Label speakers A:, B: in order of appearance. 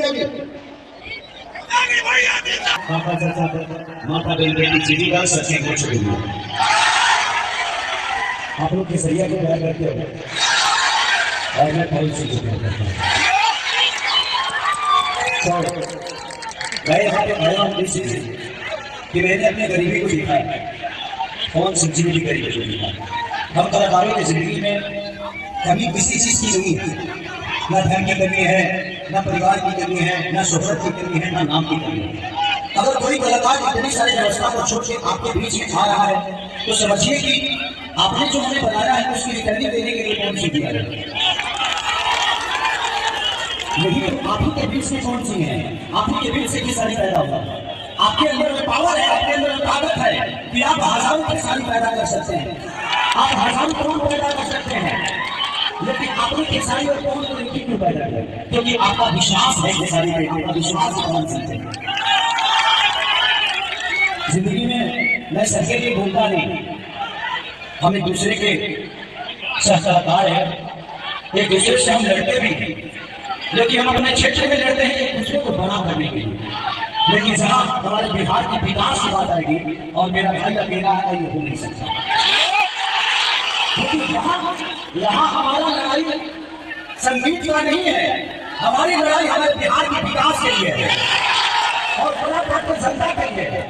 A: आइए। पापा चाचा माता बहन बेटी चीटी का सच्चे को छोड़िए। आप लोग केसरिया को प्यार करते हो और मैं फल से प्यार करता हूँ। गए हमारे भगवान कि मैंने अपने गरीबी को देखा है, कौन सी जिंदगी गरीबी को देखा। हम कलाकारों की जिंदगी में कभी किसी चीज की नहीं है, न धन की कमी है, न परिवार की कमी है, न शोहरत की कमी है, न नाम की कमी है। अगर कोई कलाकार इतनी सारी व्यवस्था को छोड़ के आपके बीच में आ रहा है तो समझिए कि आपने जो हमें बताया है उसकी रिटर्निंग देने के लिए कौन सी दिया है। यही आप ही के बीच में कौन सी है, आप ही के बीच से किसानी पैदा होगा। आपके अंदर में पावर है, आपके अंदर में ताकत है कि आप हजारों किसानी पैदा कर सकते हैं, आप हजारों करोड़ पैदा कर सकते हैं। लेकिन आपने किसानी और कौन को नहीं क्यों पैदा किया? क्योंकि आपका विश्वास है किसानी पे, आपका विश्वास कौन सकते हैं। जिंदगी में मैं सबके लिए बोलता नहीं, हम एक दूसरे के सहकार है, एक दूसरे से हम लड़ते भी हैं, लेकिन हम अपने क्षेत्र में लड़ते हैं एक दूसरे को बड़ा करने के लिए। लेकिन जहां हमारे बिहार की विकास की बात आएगी और मेरा भाई अकेला है, ये हो नहीं सकता। क्योंकि यहाँ हमारा लड़ाई संगीत का नहीं है, हमारी लड़ाई हमारे बिहार के विकास के लिए है और बड़ा जनता के लिए है।